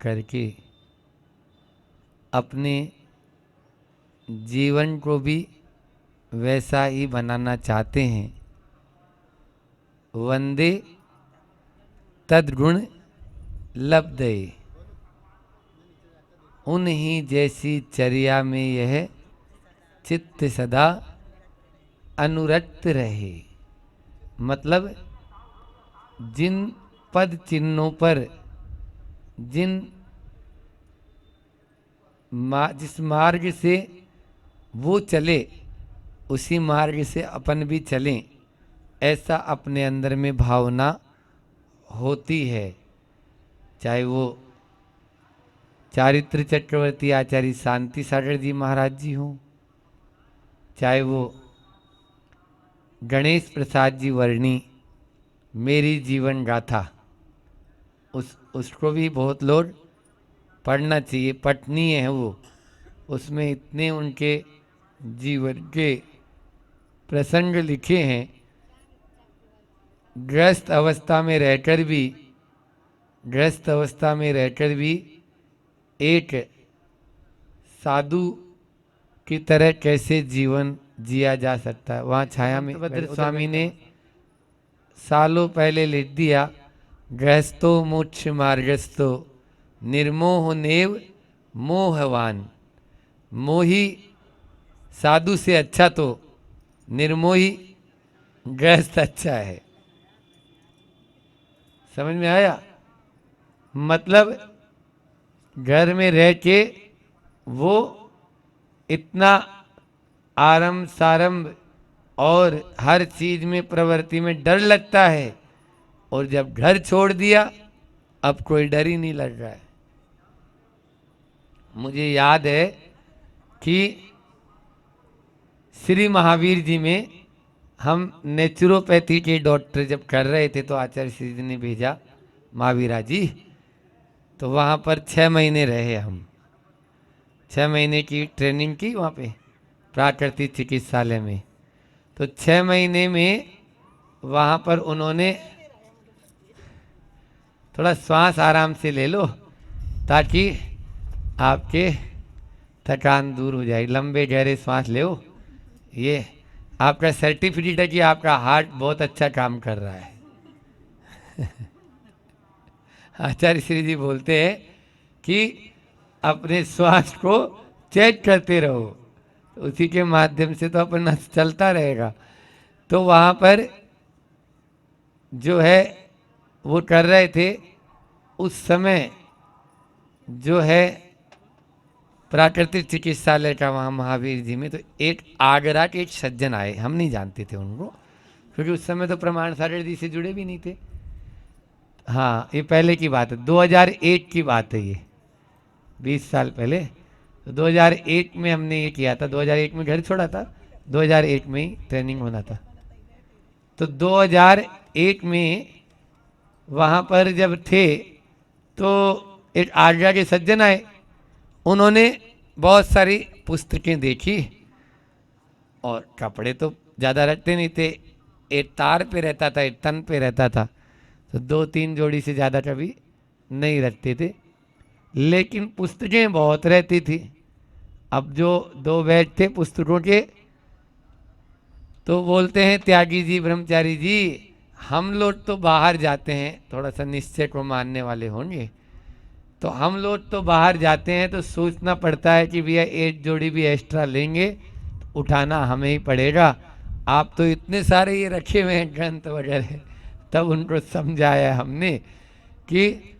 करके अपने जीवन को भी वैसा ही बनाना चाहते हैं। वंदे तद्गुण लब्धये, उन्हीं जैसी चर्या में यह चित्त सदा अनुरक्त रहे। मतलब जिन पद चिन्हों पर, जिस मार्ग से वो चले उसी मार्ग से अपन भी चलें, ऐसा अपने अंदर में भावना होती है। चाहे वो चारित्र चक्रवर्ती आचार्य शांति सागर जी महाराज जी हों, चाहे वो गणेश प्रसाद जी वर्णी मेरी जीवन गाथा, उसको भी बहुत लोग पढ़ना चाहिए, पठनीय है वो। उसमें इतने उनके जीवन के प्रसंग लिखे हैं। ग्रस्त अवस्था में रहकर भी एक साधु की तरह कैसे जीवन जिया जा सकता है। वहाँ छाया में भद्र स्वामी ने सालों पहले लिख दिया, गृहस्थो मोक्ष मार्गस्थो निर्मोह नेव मोहवान। मोही साधु से अच्छा तो निर्मोही गृहस्थ अच्छा है। समझ में आया? मतलब घर में रह के वो इतना आरंभ सारंभ और हर चीज में प्रवृत्ति में डर लगता है, और जब घर छोड़ दिया अब कोई डर ही नहीं लग रहा है। मुझे याद है कि श्री महावीर जी में हम नेचुरोपैथी के डॉक्टर जब कर रहे थे तो आचार्य श्री जी ने भेजा महावीरा जी, तो वहाँ पर 6 महीने रहे हम। 6 महीने की ट्रेनिंग की वहाँ पे प्राकृतिक चिकित्सालय में। तो 6 महीने में वहाँ पर उन्होंने थोड़ा श्वास आराम से ले लो ताकि आपके थकान दूर हो जाए। लंबे गहरे श्वास लो, ये आपका सर्टिफिकेट है कि आपका हार्ट बहुत अच्छा काम कर रहा है। आचार्य श्री जी बोलते हैं कि अपने श्वास को चेक करते रहो, तो उसी के माध्यम से तो अपना चलता रहेगा। तो वहाँ पर जो है वो कर रहे थे उस समय, जो है प्राकृतिक चिकित्सालय का वहाँ महावीर जी में। तो एक आगरा के एक सज्जन आए, हम नहीं जानते थे उनको, क्योंकि उस समय तो प्रमाण सागर जी से जुड़े भी नहीं थे। हाँ, ये पहले की बात है, 2001 की बात है, ये 20 साल पहले। तो 2001 में हमने ये किया था, 2001 में घर छोड़ा था, 2001 में ही ट्रेनिंग होना था। तो 2001 में वहाँ पर जब थे तो एक आगरा के सज्जन आए, उन्होंने बहुत सारी पुस्तकें देखी और कपड़े तो ज़्यादा रखते नहीं थे, एक तार पे रहता था, एक तन पे रहता था, तो 2-3 जोड़ी से ज़्यादा कभी नहीं रखते थे, लेकिन पुस्तकें बहुत रहती थी। अब जो 2 बैग थे पुस्तकों के, तो बोलते हैं त्यागी जी, ब्रह्मचारी जी, हम लोग तो बाहर जाते हैं, थोड़ा सा निश्चय को मानने वाले होंगे, तो हम लोग तो बाहर जाते हैं तो सोचना पड़ता है कि भैया एक जोड़ी भी एक्स्ट्रा लेंगे तो उठाना हमें ही पड़ेगा। आप तो इतने सारे ये रखे हुए हैं ग्रंथ वगैरह। तब उनको समझाया हमने कि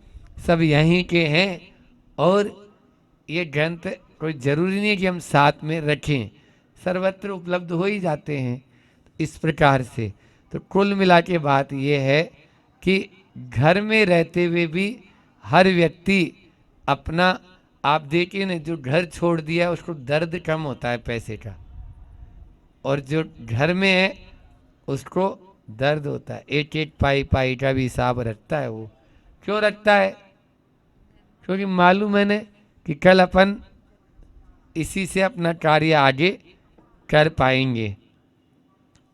सब यहीं के हैं और ये ग्रंथ कोई ज़रूरी नहीं है कि हम साथ में रखें, सर्वत्र उपलब्ध हो ही जाते हैं। इस प्रकार से तो कुल मिला के बात ये है कि घर में रहते हुए भी हर व्यक्ति अपना, आप देखिए ना, जो घर छोड़ दिया उसको दर्द कम होता है पैसे का, और जो घर में है उसको दर्द होता है। एक एक पाई पाई का भी हिसाब रखता है। वो क्यों रखता है? क्योंकि मालूम है ना कि कल अपन इसी से अपना कार्य आगे कर पाएंगे।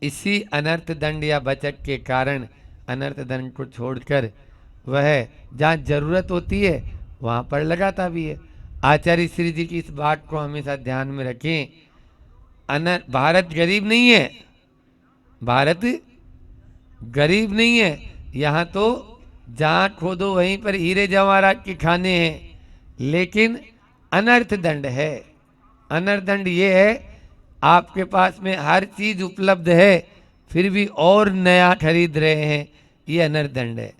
इसी अनर्थ दंड या बचत के कारण अनर्थ दंड को छोड़कर वह जहाँ जरूरत होती है वहाँ पर लगाता भी है। आचार्य श्री जी की इस बात को हमेशा ध्यान में रखें। भारत गरीब नहीं है, भारत गरीब नहीं है। यहाँ तो जहाँ खोदो वहीं पर हीरे जवाहरात के खाने हैं, लेकिन अनर्थ दंड है। अनर्थ दंड ये है, आपके पास में हर चीज उपलब्ध है फिर भी और नया खरीद रहे हैं, ये अनर्थ दंड है।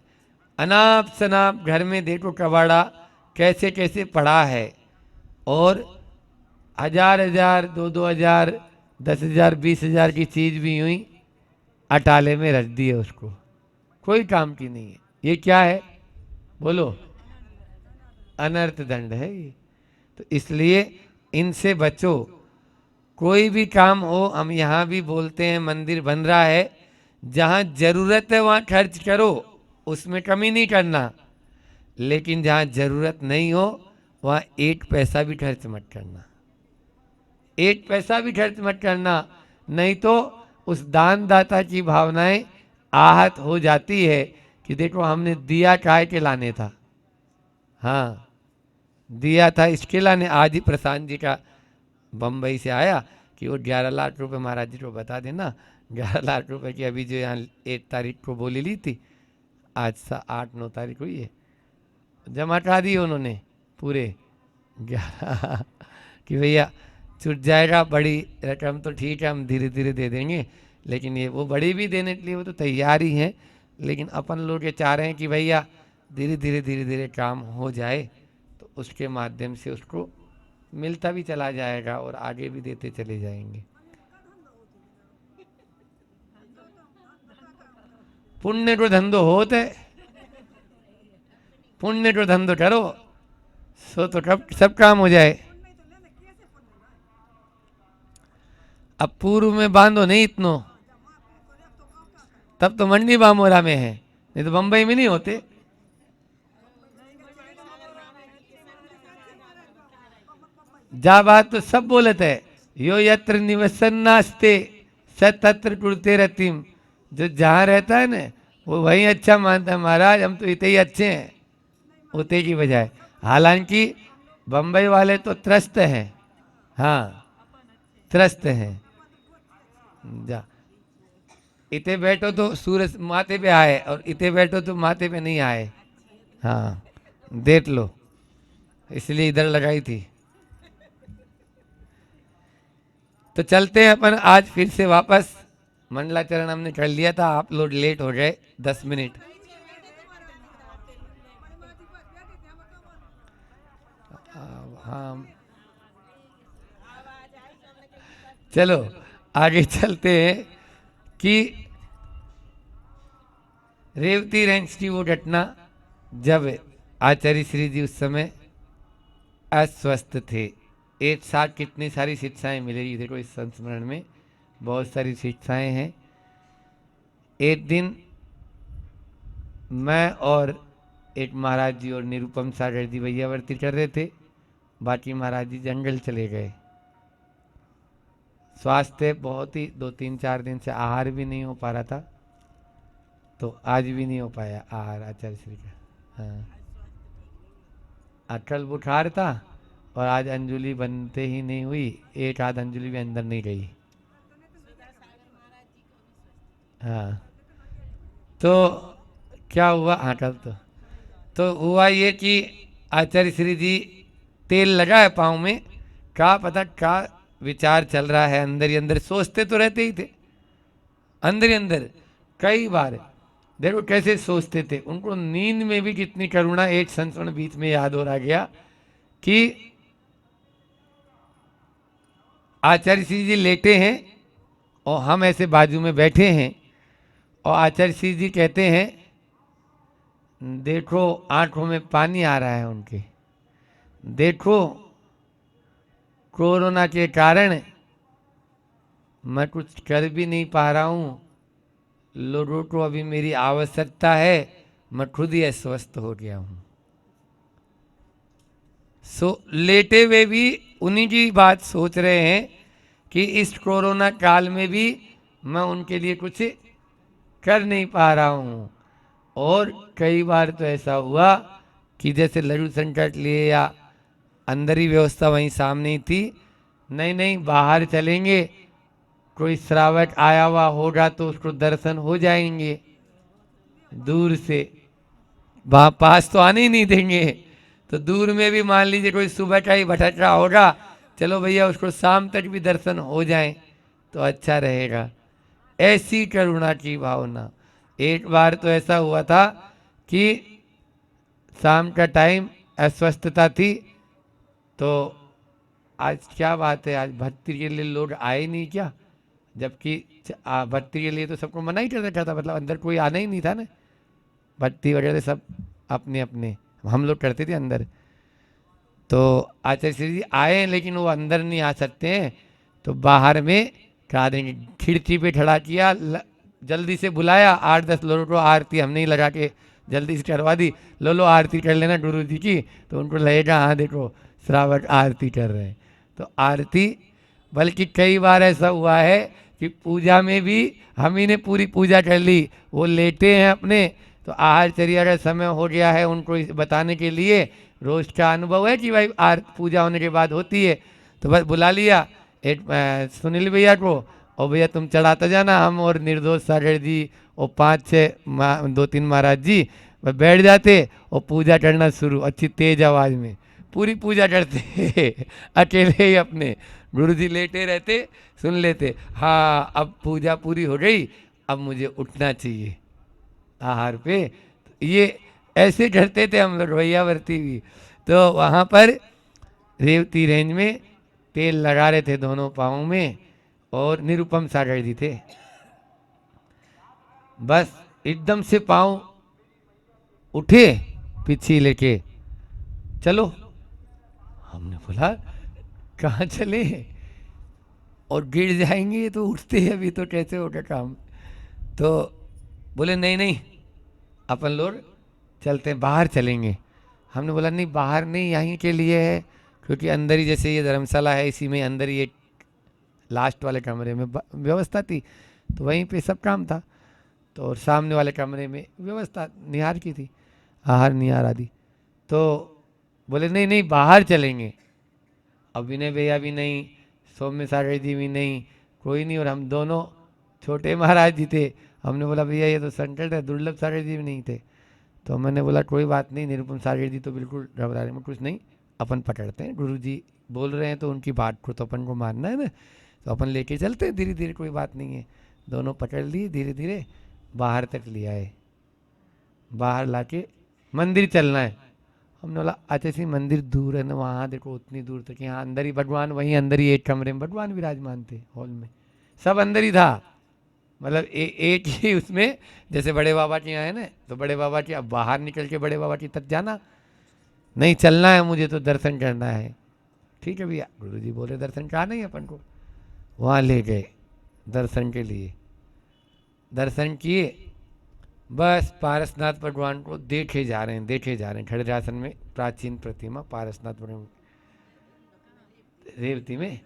अनाप शनाप घर में देखो कबाड़ा कैसे कैसे पड़ा है, और हजार हजार, दो हजार, 10,000, 20,000 की चीज भी यूं ही अटाले में रख दी है, उसको कोई काम की नहीं है। ये क्या है बोलो? अनर्थ दंड है ये। तो इसलिए इनसे बचो। कोई भी काम हो, हम यहाँ भी बोलते हैं मंदिर बन रहा है, जहाँ जरूरत है वहाँ खर्च करो, उसमें कमी नहीं करना। लेकिन जहाँ जरूरत नहीं हो वहाँ एक पैसा भी खर्च मत करना, एक पैसा भी खर्च मत करना, नहीं तो उस दानदाता की भावनाएं आहत हो जाती है कि देखो हमने दिया काय के लाने था। हाँ, दिया था इसके लाने। आज ही प्रशांत जी का बम्बई से आया कि वो 11 लाख रुपए महाराज जी को बता देना। 11 लाख रुपए की अभी जो यहाँ 1 तारीख को बोली ली थी, आज 8-9 तारीख हुई है, जमा करा दिए उन्होंने पूरे 11 कि भैया छूट जाएगा, बड़ी रकम तो ठीक है हम धीरे धीरे दे देंगे, लेकिन ये वो बड़ी भी देने के लिए वो तो तैयार ही हैं, लेकिन अपन लोग ये चाह रहे हैं कि भैया धीरे धीरे काम हो जाए, तो उसके माध्यम से उसको मिलता भी चला जाएगा और आगे भी देते चले जाएंगे। पुण्य को धंधो होते, पुण्य को धंधो करो सो तो कब सब काम हो जाए। अब पूर्व में बांधो नहीं इतनो, तब तो मंडी बामोरा में है, नहीं तो बंबई में नहीं होते। जा बात तो सब बोलते है, यो यत्र निवसन नास्ते स तत्र कुरुते रतिम। जो जहाँ रहता है ना वो वही अच्छा मानता है, महाराज हम तो इतने ही अच्छे हैं उते की बजाय। हालांकि बंबई वाले तो त्रस्त हैं, हाँ त्रस्त हैं। जा इते बैठो तो सूरज माथे पे आए और इते बैठो तो माथे पे नहीं आए। हाँ देख लो, इसलिए इधर लगाई थी। तो चलते हैं अपन आज फिर से वापस। मंडलाचरण हमने कर लिया था, आप लोग लेट हो गए 10 मिनट। हाँ चलो आगे चलते हैं कि रेवती रेंज की वो घटना, जब आचार्य श्री जी उस समय अस्वस्थ थे। एक साथ कितनी सारी शिक्षाएं मिलेगी देखो इस संस्मरण में, बहुत सारी शिक्षाएं हैं। एक दिन मैं और एक महाराज जी और निरुपम सागर जी भैयावर्ती कर रहे थे, बाकी महाराज जी जंगल चले गए। स्वास्थ्य बहुत ही 2-3-4 दिन से आहार भी नहीं हो पा रहा था, तो आज भी नहीं हो पाया आहार आचार्य श्री का। हाँ कल बुखार था और आज अंजुली बनते ही नहीं हुई, एक आध अंजुली भी अंदर नहीं गई। हाँ तो क्या हुआ, हाँ कल तो हुआ ये कि आचार्य श्री जी तेल लगा है पाँव में, क्या पता क्या विचार चल रहा है अंदर ही अंदर, सोचते तो रहते ही थे अंदर ही अंदर। कई बार देखो कैसे सोचते थे, उनको नींद में भी कितनी करुणा। एक संस्मरण बीच में याद हो रहा गया कि आचार्य श्री जी लेटे हैं और हम ऐसे बाजू में बैठे हैं, और आचार्य श्री जी कहते हैं देखो आंखों में पानी आ रहा है उनके, देखो कोरोना के कारण मैं कुछ कर भी नहीं पा रहा हूँ, लोगों को अभी मेरी आवश्यकता है, मैं खुद ही अस्वस्थ हो गया हूँ। लेटे हुए भी उन्हीं की बात सोच रहे हैं कि इस कोरोना काल में भी मैं उनके लिए कुछ कर नहीं पा रहा हूँ। और कई बार तो ऐसा हुआ कि जैसे लड्डू संकट लिए या अंदर ही व्यवस्था वहीं सामने ही थी। नहीं नहीं, बाहर चलेंगे, कोई श्रावक आया हुआ होगा तो उसको दर्शन हो जाएंगे दूर से, वहां पास तो आने ही नहीं देंगे। तो दूर में भी मान लीजिए कोई सुबह का ही भटक रहा होगा, चलो भैया उसको शाम तक भी दर्शन हो जाए तो अच्छा रहेगा। ऐसी करुणा की भावना। एक बार तो ऐसा हुआ था कि शाम का टाइम, अस्वस्थता थी, तो आज क्या बात है, आज भक्ति के लिए लोग आए नहीं क्या? जबकि भक्ति के लिए तो सबको मना ही कर रखा था, मतलब अंदर कोई आना ही नहीं था ना, भक्ति वगैरह सब अपने अपने हम लोग करते थे अंदर। तो आचार्य श्री जी आए लेकिन वो अंदर नहीं आ सकते हैं, तो बाहर में करा देंगे, खिड़की पे खड़ा किया, जल्दी से बुलाया, 8-10 लोगों को आरती हमने ही लगा के जल्दी से करवा दी, लो लो आरती कर लेना गुरु जी की। तो उनको लगेगा हाँ देखो श्रावक आरती कर रहे हैं, तो आरती। बल्कि कई बार ऐसा हुआ है कि पूजा में भी हम ही ने पूरी पूजा कर ली, वो लेटे हैं अपने, तो आहारचर्या का समय हो गया है, उनको बताने के लिए रोज का अनुभव है कि भाई पूजा होने के बाद होती है, तो बस बुला लिया एक सुनील भैया को, और भैया तुम चढ़ाते जाना, हम और निर्दोष सागर जी और 5-6 2-3 महाराज जी बस बैठ जाते और पूजा करना शुरू, अच्छी तेज आवाज में पूरी पूजा करते अकेले ही अपने। गुरु जी लेटे रहते, सुन लेते, हाँ अब पूजा पूरी हो गई, अब मुझे उठना चाहिए आहार पे। ये ऐसे करते थे हम लोग भैयावर्ती भी। तो वहाँ पर रेवती रेंज में तेल लगा रहे थे दोनों पाँव में, और निरुपम सागर जी थे, बस एकदम से पाँव उठे पीछे लेके, चलो। हमने बोला कहाँ चले, और गिर जाएंगे तो उठते हैं अभी, तो कैसे होगा काम। तो बोले नहीं नहीं अपन लोग चलते हैं, बाहर चलेंगे। हमने बोला नहीं बाहर नहीं, यहीं के लिए है, क्योंकि अंदर ही जैसे ये धर्मशाला है, इसी में अंदर ही एक लास्ट वाले कमरे में व्यवस्था थी, तो वहीं पे सब काम था। तो और सामने वाले कमरे में व्यवस्था निहार की थी, आहार निहार आदि। तो बोले नहीं नहीं बाहर चलेंगे। अब विनय भैया भी नहीं, सौम्य सागर जी भी नहीं, कोई नहीं, और हम दोनों छोटे महाराज जी थे। हमने बोला भैया ये तो संकट है, दुर्लभ सागर जी भी नहीं थे। तो मैंने बोला कोई बात नहीं, निरुपम सागर जी तो बिल्कुल घबरा रहे में कुछ नहीं, अपन पकड़ते हैं, गुरु जी बोल रहे हैं तो उनकी बात को तो अपन को मानना है ना, तो अपन लेके चलते हैं धीरे धीरे, कोई बात नहीं है। दोनों पकड़ लिए, धीरे धीरे बाहर तक ले आए, बाहर लाके मंदिर चलना है। हमने बोला अच्छा सी मंदिर दूर है ना, वहाँ देखो उतनी दूर तक, यहाँ अंदर ही भगवान, वहीं अंदर ही एक कमरे में भगवान विराजमान थे, हॉल में सब अंदर ही था, मतलब एक ही उसमें, जैसे बड़े बाबा के यहाँ है ना, तो बड़े बाबा के अब बाहर निकल के बड़े बाबा की तक जाना नहीं, चलना है मुझे तो दर्शन करना है। ठीक है भैया, गुरु जी बोले दर्शन कराना ही अपन को, वहाँ ले गए दर्शन के लिए। दर्शन किए, बस पारसनाथ भगवान को देखे जा रहे हैं, देखे जा रहे हैं, खड़रासन में प्राचीन प्रतिमा पारसनाथ भगवान रेवती में,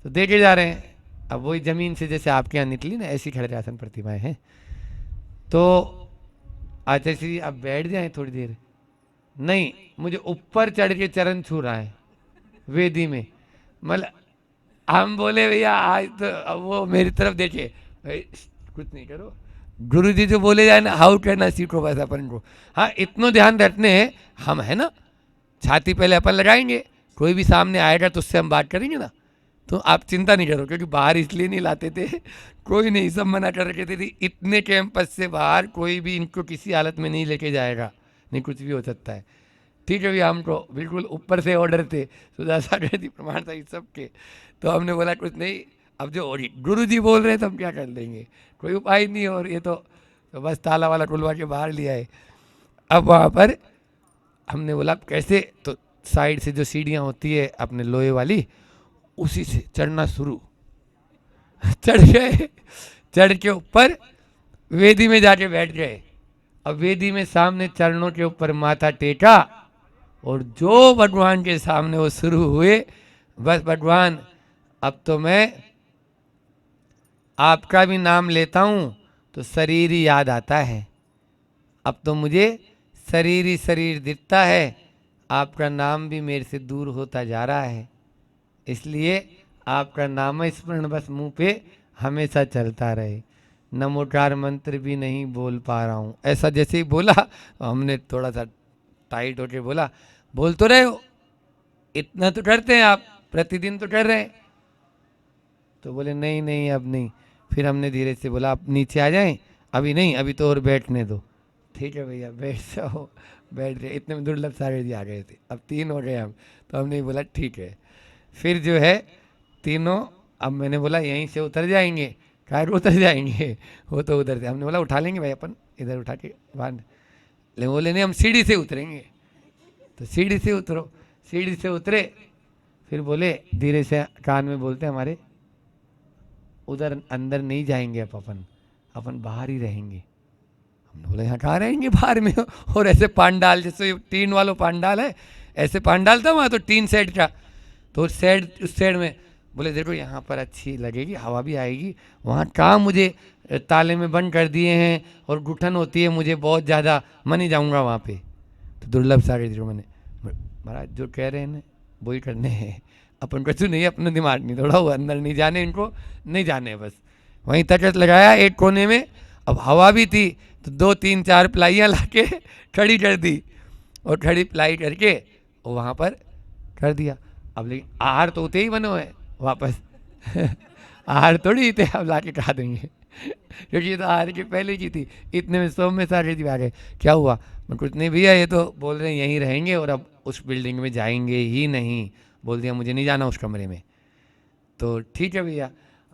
तो देखे जा रहे हैं। अब वही जमीन से जैसे आपके यहाँ निकली ना, ऐसी खड़रासन प्रतिमाएं हैं। तो आचार्य श्री अब बैठ जाए थोड़ी देर, नहीं मुझे ऊपर चढ़ के चरण छू रहा है वेदी में। मतलब हम बोले भैया आज तो, अब वो मेरी तरफ देखे, भाई कुछ नहीं करो, गुरु जी जो बोले जाए ना, हाउ करना सीखो बस अपन को। हाँ इतना ध्यान रखने हैं हम, है ना, छाती पहले अपन लगाएंगे, कोई भी सामने आएगा तो उससे हम बात करेंगे ना, तो आप चिंता नहीं करो, क्योंकि बाहर इसलिए नहीं लाते थे, कोई नहीं, सब मना कर रखे थे, इतने कैंपस से बाहर कोई भी इनको किसी हालत में नहीं लेके जाएगा, नहीं कुछ भी हो सकता है। ठीक है भैया, हमको बिल्कुल ऊपर से ऑर्डर थे, सुधा सागर जी प्रमाण था इस सब के। तो हमने बोला कुछ नहीं, अब जो गुरु जी बोल रहे हैं तो हम क्या कर लेंगे, कोई उपाय नहीं, और ये तो बस ताला वाला खुलवा के बाहर लिया है। अब वहाँ पर हमने बोला कैसे, तो साइड से जो सीढ़ियाँ होती है अपने लोहे वाली, उसी से चढ़ना शुरू, चढ़ गए, चढ़ के ऊपर वेदी में जाके बैठ गए। अब वेदी में सामने चरणों के ऊपर माथा टेका, और जो भगवान के सामने वो शुरू हुए, बस भगवान अब तो मैं आपका भी नाम लेता हूँ तो शरीर ही याद आता है, अब तो मुझे शरीर ही शरीर दिखता है, आपका नाम भी मेरे से दूर होता जा रहा है, इसलिए आपका नाम स्मरण बस मुंह पे हमेशा चलता रहे। नमोकार मंत्र भी नहीं बोल पा रहा हूँ। ऐसा जैसे ही बोला हमने थोड़ा सा टाइट होके बोला, बोल तो रहे हो, इतना तो करते हैं आप, प्रतिदिन तो कर रहे हैं। तो बोले नहीं नहीं अब नहीं। फिर हमने धीरे से बोला आप नीचे आ जाएं, अभी नहीं, अभी तो और बैठने दो। ठीक है भैया बैठ जाओ। बैठ गए। इतने में दुर्लभ सागर जी आ गए थे, अब 3 हो गए हम। तो हमने बोला ठीक है। फिर जो है तीनों, अब मैंने बोला यहीं से उतर जाएंगे, कहा उतर जाएंगे, वो तो उधर से। हमने बोला उठा लेंगे भाई अपन, इधर उठा के बांध। लेकिन बोले नहीं हम सीढ़ी से उतरेंगे। तो सीढ़ी से उतरो। सीढ़ी से उतरे, फिर बोले धीरे से कान में बोलते हमारे, उधर अंदर नहीं जाएंगे अब अपन बाहर ही रहेंगे। हमने बोला यहाँ कहाँ रहेंगे बाहर में, और ऐसे पांडाल जैसे टीन वालों पांडाल है, ऐसे पांडाल था वहाँ तो टीन सेट का। तो उस साइड में बोले देखो यहाँ पर अच्छी लगेगी, हवा भी आएगी, वहाँ काम मुझे ताले में बंद कर दिए हैं और घुटन होती है मुझे बहुत ज़्यादा, मैं नहीं जाऊँगा वहाँ पे। तो दुर्लभ सागर जी मैंने, महाराज जो कह रहे हैं ना वही करने हैं, अपन कुछ नहीं, अपना दिमाग नहीं थोड़ा हुआ, अंदर नहीं जाने, इनको नहीं जाने, बस वहीं तकत लगाया एक कोने में। अब हवा भी थी तो 2-3-4 प्लाइयाँ ला के खड़ी कर दी, और खड़ी प्लाई करके और वहाँ पर कर दिया। अब लेकिन आहार तो उते ही बने हुए वापस आहार थोड़ी थे अब ला के खा देंगे क्योंकि ये तो आहार की पहले की थी। इतने में सौम्य सागर जी आ गए, क्या हुआ? मैं कुछ नहीं भैया, ये तो बोल रहे हैं यहीं रहेंगे और अब उस बिल्डिंग में जाएंगे ही नहीं, बोल दिया मुझे नहीं जाना उस कमरे में। तो ठीक है भैया।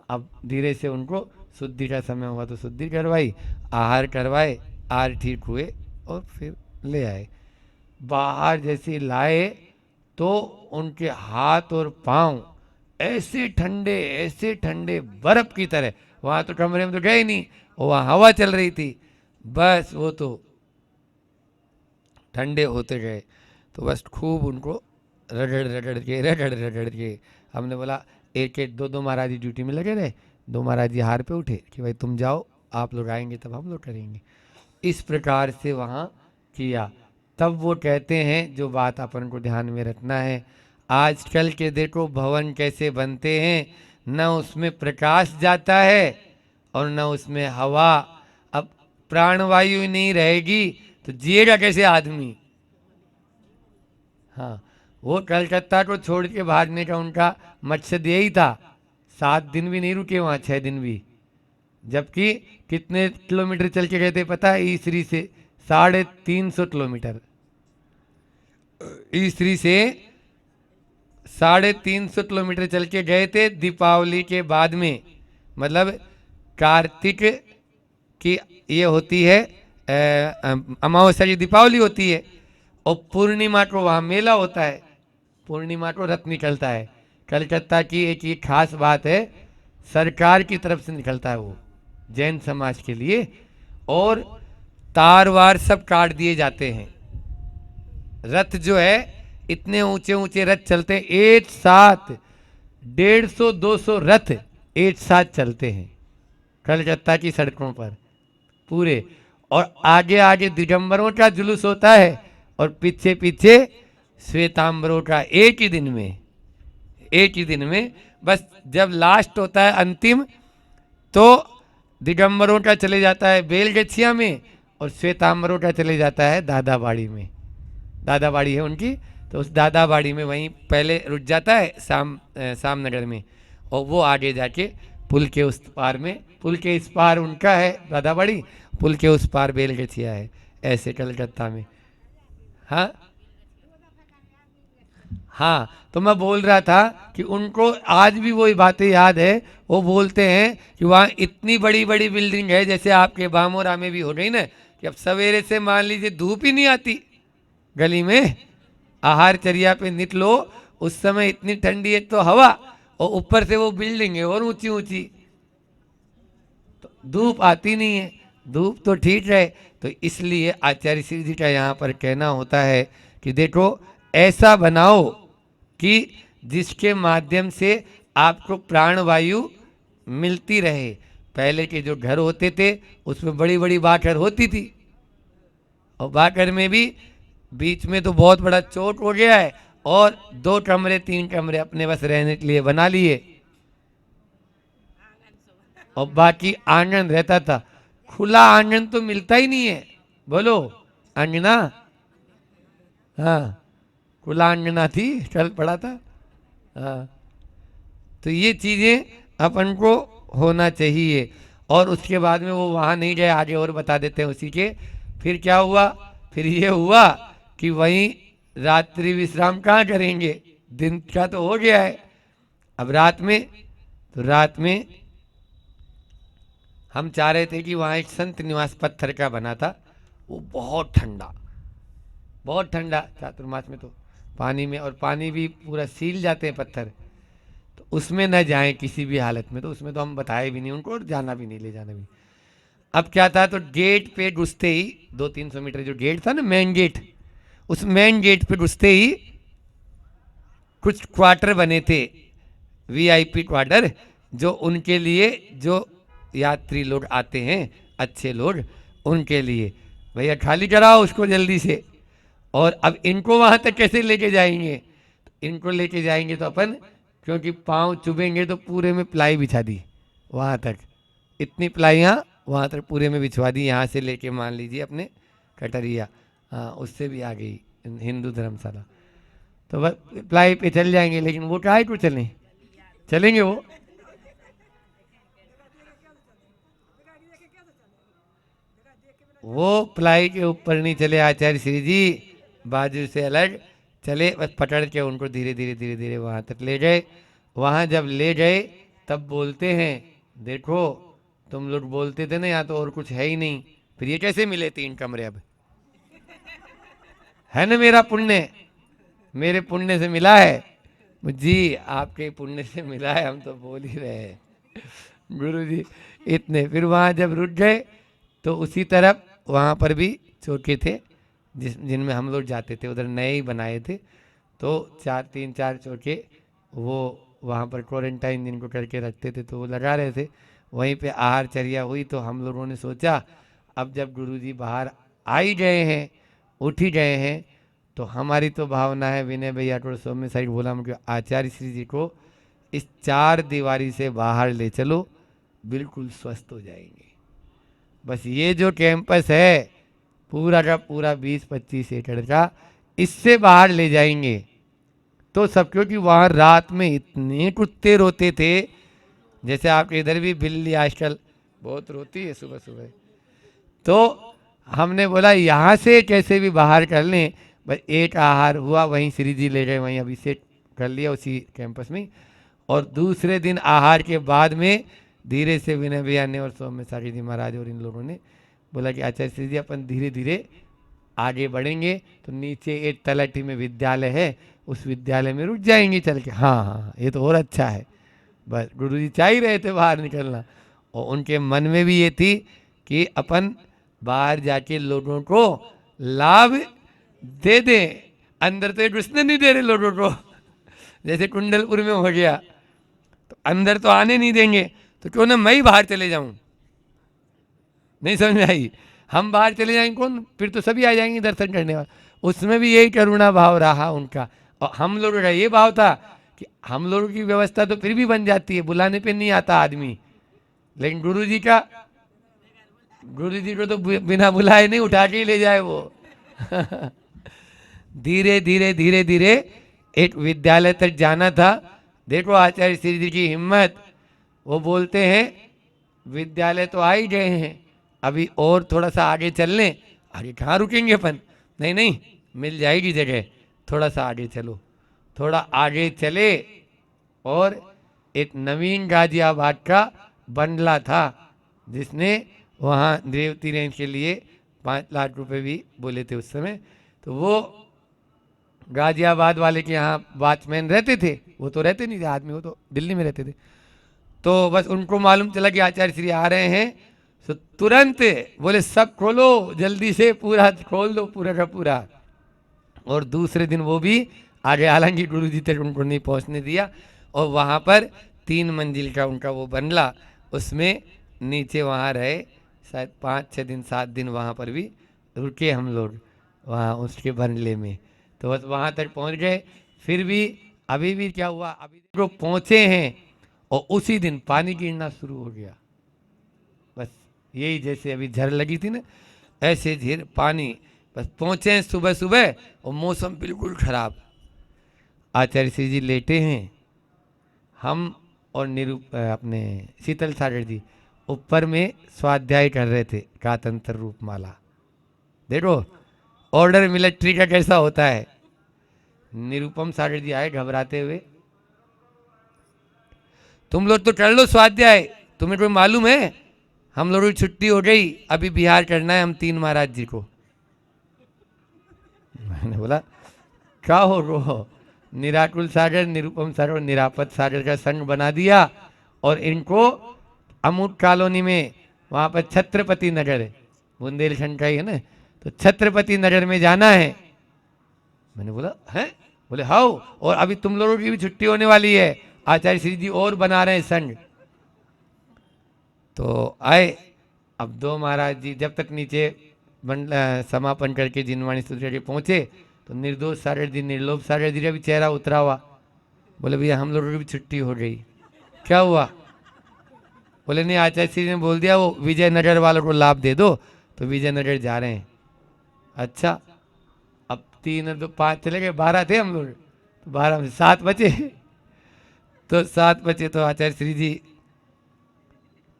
अब धीरे से उनको शुद्धि का समय हुआ तो शुद्धि करवाई, आहार करवाए, आहार ठीक हुए और फिर ले आए। बाहर जैसे लाए तो उनके हाथ और पांव ऐसे ठंडे बर्फ की तरह। वहाँ तो कमरे में तो गए नहीं, वहाँ हवा चल रही थी, बस वो तो ठंडे होते गए। तो बस खूब उनको रगड़ के हमने बोला, एक एक 2-2 महाराज जी ड्यूटी में लगे रहे। 2 महाराज जी हार पे उठे कि भाई तुम जाओ, आप लोग आएंगे तब हम लोग करेंगे। इस प्रकार से वहाँ किया। तब वो कहते हैं जो बात अपन को ध्यान में रखना है, आजकल के देखो भवन कैसे बनते हैं, न उसमें प्रकाश जाता है और न उसमें हवा। अब प्राणवायु ही नहीं रहेगी तो जिएगा कैसे आदमी? हाँ, वो कलकत्ता को छोड़ के भागने का उनका मकसद यही था। 7 दिन भी नहीं रुके वहाँ, 6 दिन भी। जबकि कितने किलोमीटर चल के गए थे पता है? ईसरी से 350 किलोमीटर। ईसरी से 350 किलोमीटर चल के गए थे दीपावली के बाद में। मतलब कार्तिक की ये होती है अमावस्या की दीपावली होती है, और पूर्णिमा को वहाँ मेला होता है, पूर्णिमा को रथ निकलता है। कलकत्ता की एक ये खास बात है, सरकार की तरफ से निकलता है वो जैन समाज के लिए, और तार वार सब काट दिए जाते हैं। रथ जो है इतने ऊंचे ऊंचे रथ चलते हैं, एक साथ 150-200 रथ एक साथ चलते हैं कलकत्ता की सड़कों पर पूरे। और आगे आगे दिगंबरों का जुलूस होता है और पीछे पीछे श्वेतांबरों का। एक ही दिन में बस जब लास्ट होता है अंतिम, तो दिगंबरों का चले जाता है बेलगछिया में और श्वेतांबरों का चले जाता है दादाबाड़ी में। दादाबाड़ी है उनकी, तो उस दादाबाड़ी में वहीं पहले रुक जाता है सामनगर में, और वो आगे जाके पुल के उस पार में, पुल के इस पार उनका है दादाबाड़ी, पुल के उस पार बेलगछिया है, ऐसे कलकत्ता में। हाँ हाँ, तो मैं बोल रहा था कि उनको आज भी वही बातें याद है। वो बोलते हैं कि वहाँ इतनी बड़ी बड़ी बिल्डिंग है, जैसे आपके बामोरा में भी हो गई ना, कि अब सवेरे से मान लीजिए धूप ही नहीं आती गली में, आहार चर्या पे निकलो उस समय इतनी ठंडी है तो हवा, और ऊपर से वो बिल्डिंग है और ऊंची ऊंची, तो धूप आती नहीं है। धूप तो ठीक है, तो इसलिए आचार्य श्री जी का यहाँ पर कहना होता है कि देखो ऐसा बनाओ कि जिसके माध्यम से आपको प्राणवायु मिलती रहे। पहले के जो घर होते थे उसमें बड़ी बड़ी बाखर होती थी, और बाकर में भी बीच में तो बहुत बड़ा चोट हो गया है, और 2 कमरे 3 कमरे अपने बस रहने के लिए बना लिए, और बाकी आंगन रहता था। खुला आंगन तो मिलता ही नहीं है, बोलो अंगना, हाँ खुला अंगना थी, चल पड़ा था। हाँ, तो ये चीजें अपन को होना चाहिए। और उसके बाद में वो वहां नहीं गए, आगे और बता देते हैं उसी के। फिर क्या हुआ, फिर ये हुआ कि वहीं रात्रि विश्राम कहाँ करेंगे, दिन का तो हो गया है। अब रात में, तो रात में हम चाह रहे थे कि वहाँ एक संत निवास पत्थर का बना था, वो बहुत ठंडा, बहुत ठंडा, चातुर्मास में तो पानी में, और पानी भी पूरा सील जाते हैं पत्थर, तो उसमें न जाएं किसी भी हालत में। तो उसमें तो हम बताए भी नहीं उनको, और जाना भी नहीं, ले जाना भी। अब क्या था, तो गेट पे घुसते ही 200-300 मीटर जो गेट था ना, मेन गेट, उस मेन गेट पे घुसते ही कुछ क्वार्टर बने थे, वीआईपी क्वार्टर, जो उनके लिए, जो यात्री लोग आते हैं अच्छे लोग, उनके लिए, भैया खाली कराओ उसको जल्दी से। और अब इनको वहां तक कैसे लेके जाएंगे, इनको लेके जाएंगे तो अपन, क्योंकि पांव चुभेंगे, तो पूरे में प्लाई बिछा दी वहां तक, इतनी प्लाइयाँ वहां तक पूरे में बिछवा दी, यहाँ से लेके मान लीजिए अपने कटरिया, हाँ उससे भी आ गई हिंदू धर्मशाला, तो बस प्लाई पे चल जाएंगे। लेकिन वो काहे को चलें, चलेंगे वो प्लाई के ऊपर नहीं चले आचार्य श्री जी, बाजू से अलग चले, बस पकड़ के उनको धीरे धीरे धीरे धीरे वहां तक ले गए। वहां जब ले गए तब बोलते हैं, देखो तुम लोग बोलते थे ना यहाँ तो और कुछ है ही नहीं, फिर ये कैसे मिले 3 कमरे, अब है ना मेरा पुण्य, मेरे पुण्य से मिला है जी, आपके पुण्य से मिला है, हम तो बोल ही रहे हैं गुरु जी इतने। फिर वहां जब रुक गए तो उसी तरफ वहाँ पर भी चौके थे, जिनमें हम लोग जाते थे, उधर नए ही बनाए थे, तो 3-4 चौके वो वहाँ पर क्वारंटाइन जिनको करके रखते थे, तो वो लगा रहे थे। वहीं पे आहार चर्या हुई, तो हम लोगों ने सोचा अब जब गुरुजी बाहर आ ही गए हैं, उठ ही गए हैं, तो हमारी तो भावना है, विनय भैया को सौम्य साइड बोला हम कि आचार्य श्री जी को इस 4 दीवारी से बाहर ले चलो, बिल्कुल स्वस्थ हो जाएंगे। बस ये जो कैंपस है पूरा का पूरा 20-25 एकड़ का, इससे बाहर ले जाएंगे तो सब, क्योंकि वहाँ रात में इतने कुत्ते रोते थे, जैसे आपके इधर भी बिल्ली आजकल बहुत रोती है सुबह सुबह, तो हमने बोला यहाँ से कैसे भी बाहर कर लें। बस एक आहार हुआ, वहीं श्री जी ले गए, वहीं अभिषेक कर लिया उसी कैंपस में, और दूसरे दिन आहार के बाद में धीरे से विनय भैया ने और सौम्य सारी जी महाराज और इन लोगों ने बोला कि आचार्य श्री जी अपन धीरे धीरे आगे बढ़ेंगे, तो नीचे एक तलहटी में विद्यालय है, उस विद्यालय में रुक जाएंगे चल के। हाँ हाँ ये तो और अच्छा है, बस गुरु जी चाह ही रहे थे बाहर निकलना, और उनके मन में भी ये थी कि अपन बाहर जाके लोगों को लाभ दे दें, अंदर तो ये घुसने नहीं दे रहे लोगों को जैसे कुंडलपुर में हो गया, तो अंदर तो आने नहीं देंगे, तो क्यों ना मैं ही बाहर चले जाऊं, नहीं समझ में आई, हम बाहर चले जाएंगे कौन, फिर तो सभी आ जाएंगे दर्शन करने वाले। उसमें भी यही करुणा भाव रहा उनका, और हम लोगों का ये भाव था कि हम लोगों की व्यवस्था तो फिर भी बन जाती है, बुलाने पे नहीं आता आदमी, लेकिन गुरु जी का, गुरु जी को तो बिना बुलाए नहीं उठा के ही ले जाए वो धीरे धीरे धीरे धीरे एक विद्यालय तक जाना था। देखो आचार्य श्री जी की हिम्मत, वो बोलते हैं विद्यालय तो आ ही गए हैं, अभी और थोड़ा सा आगे चल लें, आगे कहाँ रुकेंगे अपन, नहीं नहीं मिल जाएगी जगह, थोड़ा सा आगे चलो, थोड़ा आगे चले, और एक नवीन गाजियाबाद का बंगला था, जिसने वहाँ देवती रेंज के लिए 5 लाख रुपए भी बोले थे उस समय, तो वो गाजियाबाद वाले के यहाँ वॉचमैन रहते थे, वो तो रहते नहीं थे आदमी, वो तो दिल्ली में रहते थे, तो बस उनको मालूम चला कि आचार्य श्री आ रहे हैं, तो तुरंत बोले सब खोलो जल्दी से, पूरा खोल दो पूरा का पूरा। और दूसरे दिन वो भी आगे, हालांकि गुरु जी तक उनको नहीं पहुंचने दिया, और वहाँ पर 3 मंजिल का उनका वो बंगला, उसमें नीचे वहाँ रहे शायद 5-6 दिन 7 दिन वहाँ पर भी रुके हम लोग वहाँ उसके बंगले में। तो बस वहाँ तक पहुँच गए। फिर भी अभी भी क्या हुआ, अभी जो पहुँचे हैं और उसी दिन पानी गिरना शुरू हो गया। बस यही जैसे अभी झड़ लगी थी ना, ऐसे झीर पानी। बस पहुँचे हैं सुबह सुबह और मौसम बिल्कुल खराब। आचार्य श्री जी लेटे हैं, हम और अपने शीतल सागर जी ऊपर में स्वाध्याय कर रहे थे कातंत्र रूपमाला। देखो ऑर्डर मिलिट्री का कैसा होता है। निरुपम सागर जी आए घबराते हुए, तुम लोग तो कर लो स्वाध्याय, तुम्हें कोई मालूम है हम लोगों की छुट्टी हो गई, अभी बिहार करना है हम 3 महाराज जी को। मैंने बोला क्या हो रो, निराकुल सागर, निरुपम सागर और निरापद सागर का संघ बना दिया और इनको अमूट कॉलोनी में वहाँ पर छत्रपति नगर है, बुंदेलखंड का ही है ना, तो छत्रपति नगर में जाना है। मैंने बोला है, बोले हाउ, और अभी तुम लोगों की भी छुट्टी होने वाली है, आचार्य श्री जी और बना रहे हैं संघ। तो आए, अब 2 महाराज जी जब तक नीचे समापन करके जिनवाणी सूत्र के पहुंचे तो निर्दोष सागर जी, निर्लोभ सागर जी का भी चेहरा उतरा हुआ। बोले भैया हम लोगों की भी छुट्टी हो गई। क्या हुआ? बोले नहीं, आचार्य श्री ने बोल दिया वो विजयनगर वालों को लाभ दे दो, तो विजयनगर जा रहे हैं। अच्छा, अब 3 और 2 5 चले गए, 12 थे हम लोग, तो 12 में 7 बचे। तो 7 बचे तो आचार्य श्री जी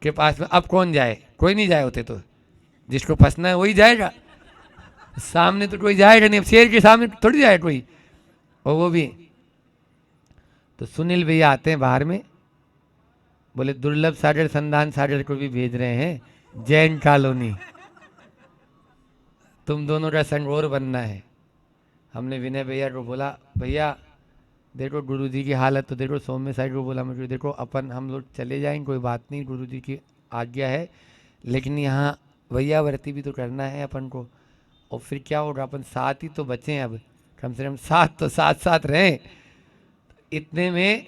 के पास में अब कौन जाए, कोई नहीं जाए होते, तो जिसको फंसना है वही जाएगा, सामने तो कोई जाएगा नहीं, अब शेर के सामने थोड़ी जाए कोई। और वो भी तो सुनील भैया आते हैं बाहर में, बोले दुर्लभ सागर संधान सागर को भी भेज रहे हैं जैन कॉलोनी, तुम दोनों का संग और बनना है। हमने विनय भैया को बोला भैया देखो गुरुजी की हालत तो देखो, सौम्य साहब को बोला मुझे, देखो अपन हम लोग चले जाएंगे कोई बात नहीं, गुरुजी की आज्ञा है, लेकिन यहाँ भैया व्रती भी तो करना है अपन को, और फिर क्या होगा, अपन 7 ही तो बचे हैं, अब कम से कम 7 तो साथ साथ रहें। इतने में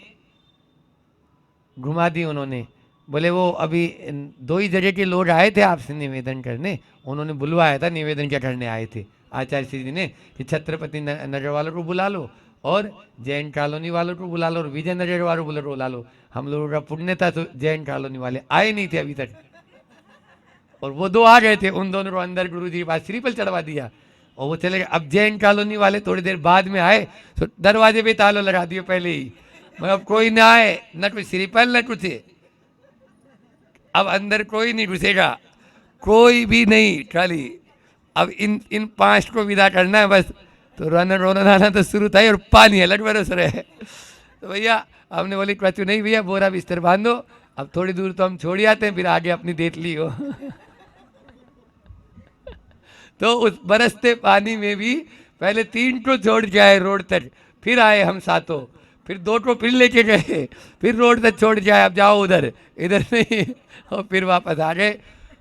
घुमा दी उन्होंने, बोले वो अभी 2 ही जगह के लोग आए थे आपसे निवेदन करने, उन्होंने बुलवाया था, निवेदन क्या करने आए थे आचार्य श्री जी ने कि छत्रपति नगर वालों को बुला लो और जैन कॉलोनी वालों को बुला लो और विजय नगर वालों को बुला लो। हम लोगों का पुण्य था तो जैन कॉलोनी वाले आए नहीं थे अभी तक, और वो 2 आ गए थे, उन दोनों को अंदर गुरु जी के पास श्रीफल चढ़वा दिया और वो चले गए। अब जैन कॉलोनी वाले थोड़ी देर बाद में आए तो दरवाजे पे ताला लगा दिए पहले ही, मतलब कोई ना आए, न कुछ श्रीफल न कुछ, अब अंदर कोई नहीं घुसेगा, कोई भी नहीं, खाली अब इन 5 को विदा करना है बस। तो रोना रोना तो शुरू था और पानी अलग बरस रहे। तो भैया हमने बोली क्वचू नहीं भैया, बोरा बिस्तर बांधो, अब थोड़ी दूर तो हम छोड़ आते हैं, फिर आगे अपनी देख ली हो। तो उस बरसते पानी में भी पहले 3 को छोड़ के आए रोड तक, फिर आए हम 7, फिर 2 को फिर लेके गए, फिर रोड तक छोड़ के आए, अब जाओ उधर, इधर नहीं, और फिर वापस आ गए।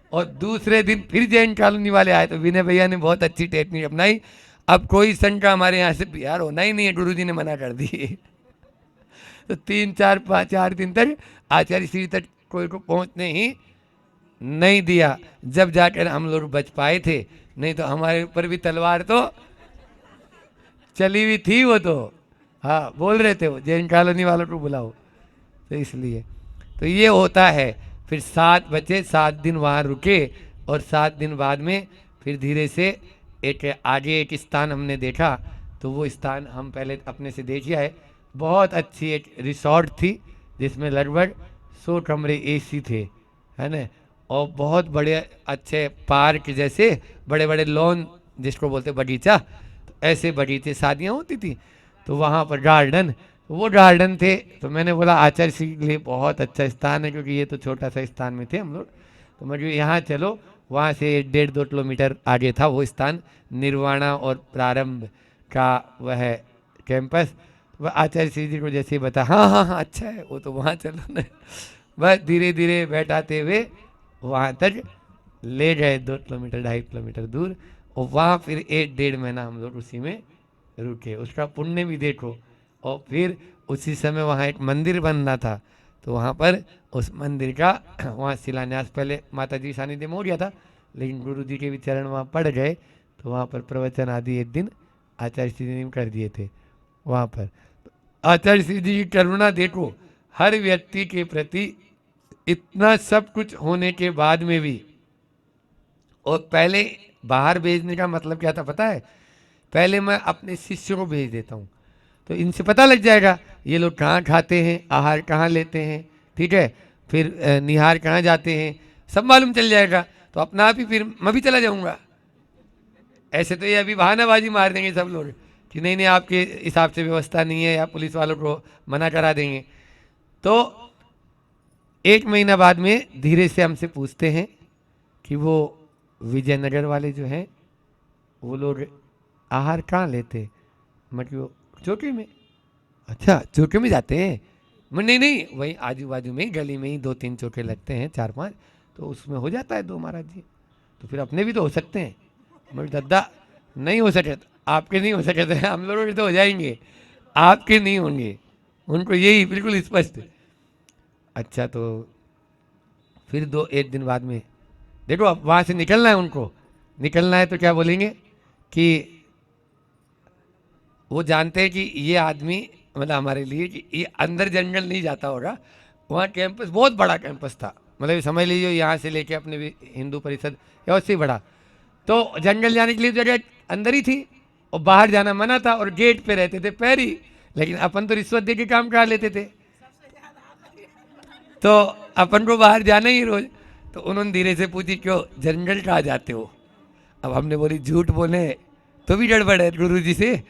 और दूसरे दिन फिर जैन कॉलोनी वाले आए, तो विनय भैया ने बहुत अच्छी टेक्निक अपनाई, अब कोई शंका हमारे यहाँ से बिहार होना ही नहीं है, गुरु जी ने मना कर दी। तो 3 4 5 4 दिन तक आचार्य श्री तक कोई को पहुँचने ही नहीं दिया, जब जाकर हम लोग बच पाए थे, नहीं तो हमारे ऊपर भी तलवार तो चली हुई थी वो तो। हाँ बोल रहे थे वो जैन कॉलोनी वालों को बुलाओ, तो इसलिए तो ये होता है। फिर 7 बचे, 7 दिन वहाँ रुके और 7 दिन बाद में फिर धीरे से एक आगे एक स्थान हमने देखा, तो वो स्थान हम पहले अपने से देखिए आए, बहुत अच्छी एक रिसोर्ट थी जिसमें लगभग 100 कमरे एसी थे, है ना, और बहुत बड़े अच्छे पार्क जैसे बड़े बड़े लॉन जिसको बोलते बगीचा, तो ऐसे बगीचे शादियाँ होती थी, तो वहाँ पर गार्डन, वो गार्डन थे। तो मैंने बोला आचार्य श्री के लिए बहुत अच्छा स्थान है, क्योंकि ये तो छोटा सा स्थान में थे हम लोग, तो मुझे यहाँ चलो, वहाँ से 1.5-2 किलोमीटर आगे था वो स्थान, निर्वाणा और प्रारंभ का वह कैंपस। वह आचार्य श्री जी को जैसे ही बता, हाँ हाँ हाँ अच्छा है वो, तो वहाँ चलो ना, बस धीरे धीरे बैठाते हुए वहाँ तक ले गए, 2 किलोमीटर 2.5 किलोमीटर दूर, और वहाँ फिर 1-1.5 महीना हम लोग उसी में रुके, उसका पुण्य भी देखो। और फिर उसी समय वहाँ एक मंदिर बनना था, तो वहाँ पर उस मंदिर का वहाँ शिलान्यास, पहले माता जी सानिध्य में हो गया था, लेकिन गुरु जी के भी चरण वहाँ पड़ गए, तो वहाँ पर प्रवचन आदि एक दिन आचार्य श्री जी ने कर दिए थे वहाँ पर। आचार्य श्री जी की करुणा देखो, हर व्यक्ति के प्रति इतना सब कुछ होने के बाद में भी। और पहले बाहर भेजने का मतलब क्या था पता है? पहले मैं अपने शिष्यों को भेज देता हूँ, तो इनसे पता लग जाएगा ये लोग कहाँ खाते हैं, आहार कहाँ लेते हैं, ठीक है, फिर निहार कहाँ जाते हैं, सब मालूम चल जाएगा। तो अपना आप ही फिर मैं भी चला जाऊँगा। ऐसे तो ये अभी बहानाबाजी मार देंगे सब लोग कि नहीं नहीं आपके हिसाब से व्यवस्था नहीं है, या पुलिस वालों को मना करा देंगे। तो 1 महीना बाद में धीरे से हमसे पूछते हैं कि वो विजयनगर वाले जो हैं वो लोग आहार कहाँ लेते? मतलब चौकी में। अच्छा, चौके में जाते हैं? मैं नहीं नहीं, वहीं आजू बाजू में ही, गली में ही 2-3 चौके लगते हैं, 4-5, तो उसमें हो जाता है 2 महाराज जी। तो फिर अपने भी तो हो सकते हैं। मैं दादा नहीं हो सके, आपके नहीं हो सके थे, हम लोगों के तो हो जाएंगे, आपके नहीं होंगे। उनको यही बिल्कुल स्पष्ट। अच्छा, तो फिर 1 दिन बाद में देखो, अब वहाँ से निकलना है, उनको निकलना है तो क्या बोलेंगे कि वो जानते हैं कि ये आदमी, मतलब हमारे लिए, कि ये अंदर जंगल नहीं जाता होगा। वहाँ कैंपस बहुत बड़ा कैंपस था, मतलब समझ लीजिए यहाँ से लेके अपने भी हिंदू परिषद या उससे ही बड़ा। तो जंगल जाने के लिए जगह अंदर ही थी, और बाहर जाना मना था, और गेट पे रहते थे पैरी। लेकिन अपन तो रिश्वत दे के काम करा लेते थे, तो अपन को बाहर जाना ही रोज। तो उन्होंने धीरे से पूछी, क्यों जंगल कहाँ जाते हो? अब हमने बोली झूठ बोले तो भी गड़बड़ है गुरु जी से,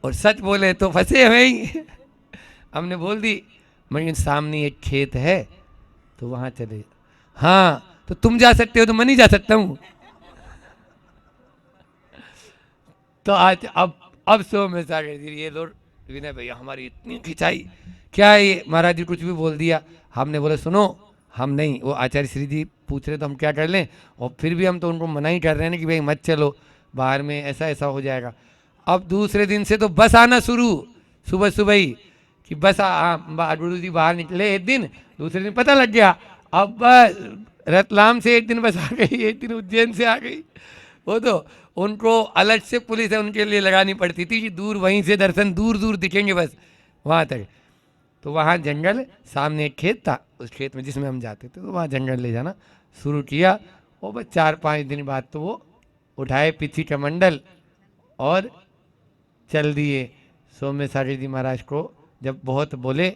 और सच बोले तो फंसे हमें ही। हमने बोल दी, मगर सामने एक खेत है तो वहां चले। हाँ, तो तुम जा सकते हो तो मैं नहीं जा सकता हूँ। तो आज अब सो में सागर जी ये लोग, विनय भैया हमारी इतनी खिंचाई, क्या है ये महाराज जी कुछ भी बोल दिया। हमने बोले सुनो, हम नहीं, वो आचार्य श्री जी पूछ रहे तो हम क्या कर लें, और फिर भी हम तो उनको मना ही कर रहे हैं ना कि भाई मत चलो बाहर में, ऐसा ऐसा हो जाएगा। अब दूसरे दिन से तो बस आना शुरू, सुबह सुबह ही, कि बस गुरु जी बाहर निकले एक दिन, दूसरे दिन पता लग गया। अब बस रतलाम से एक दिन बस आ गई, एक दिन उज्जैन से आ गई। वो तो उनको अलग से पुलिस है उनके लिए लगानी पड़ती थी कि दूर, वहीं से दर्शन दूर दूर दिखेंगे बस वहाँ तक। तो वहाँ जंगल, सामने एक खेत था, उस खेत में जिसमें हम जाते थे, तो वहाँ जंगल ले जाना शुरू किया। और बस 4-5 दिन बाद तो वो उठाए पीछी कमंडल और चल दिए। सौम्य सागर जी महाराज को जब बहुत बोले,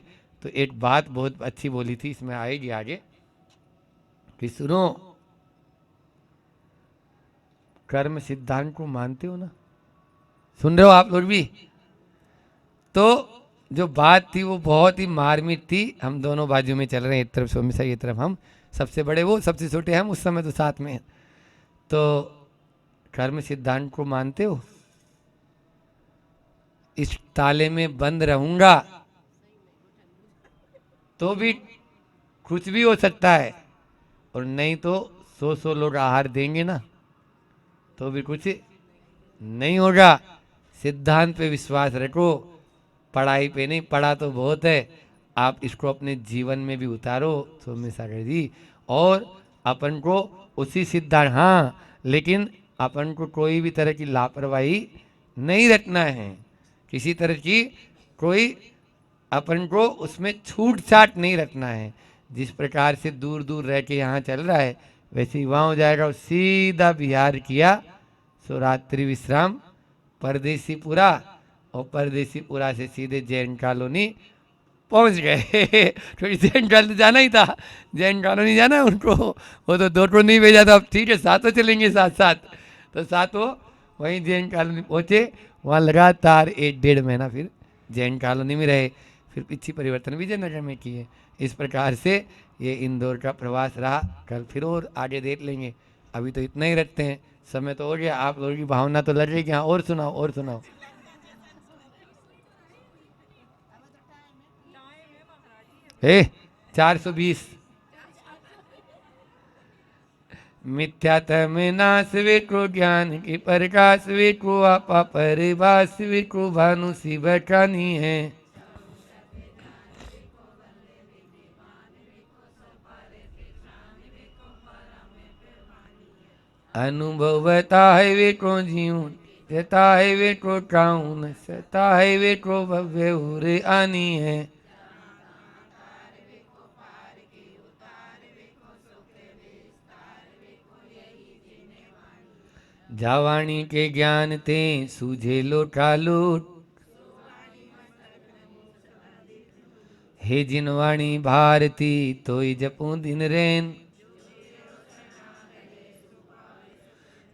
तो एक बात बहुत अच्छी बोली थी, इसमें आएगी आगे, कि सुनो, कर्म सिद्धांत को मानते हो ना? सुन रहे हो आप लोग भी? तो जो बात थी वो बहुत ही मार्मिक थी। हम दोनों बाजू में चल रहे हैं, एक तरफ स्वामी साहब, एक तरफ हम, सबसे बड़े वो, सबसे छोटे हम, उस समय तो साथ में हैं। तो कर्म सिद्धांत को मानते हो? इस ताले में बंद रहूंगा तो भी कुछ भी हो सकता है, और नहीं तो 100 लोग आहार देंगे ना तो भी कुछ नहीं होगा। सिद्धांत पे विश्वास रखो, पढ़ाई पे नहीं, पढ़ा तो बहुत है, आप इसको अपने जीवन में भी उतारो सौम्य सागर जी। और अपन को उसी सिद्धांत, हाँ, लेकिन अपन को कोई भी तरह की लापरवाही नहीं रखना है, किसी तरह की कोई अपन को उसमें छूट छाट नहीं रखना है। जिस प्रकार से दूर दूर रह के यहाँ चल रहा है, वैसे ही वहाँ हो जाएगा। और सीधा बिहार किया, सो रात्रि विश्राम परदेसीपुरा, और परदेसीपुरा से सीधे जैन कॉलोनी पहुँच गए। क्योंकि जैन कॉलोनी जाना ही था, जैन कॉलोनी जाना है उनको, वो तो दो को नहीं भेजा था। अब ठीक है, सातों चलेंगे साथ साथ, तो सातों वहीं जैन कॉलोनी पहुँचे। वहाँ लगातार 1-1.5 महीना फिर जैन कॉलोनी में रहे, फिर पीछे परिवर्तन विजयनगर में किए। इस प्रकार से ये इंदौर का प्रवास रहा। कल फिर और आगे देख लेंगे, अभी तो इतना ही रखते हैं, समय तो हो गया। आप लोगों की भावना तो लग रही कि हाँ और सुनाओ और सुनाओ। 420 मिथ्यात्म नाश विको ज्ञान की प्रकाश विको आपा परिभाष विको भानु शिव कानी है। अनुभव ताहे वेठो जीवन ताहे वेठो टाउन ताहे वेठो भव्य रे आनी है। जावाणी के ज्ञान ते सूझे लोटा लोट, हे जिनवाणी भारती तोई जपूं दिन रैन।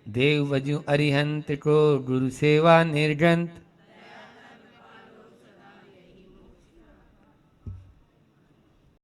देव बजूं अरिहंत को गुरु सेवा निर्गंत,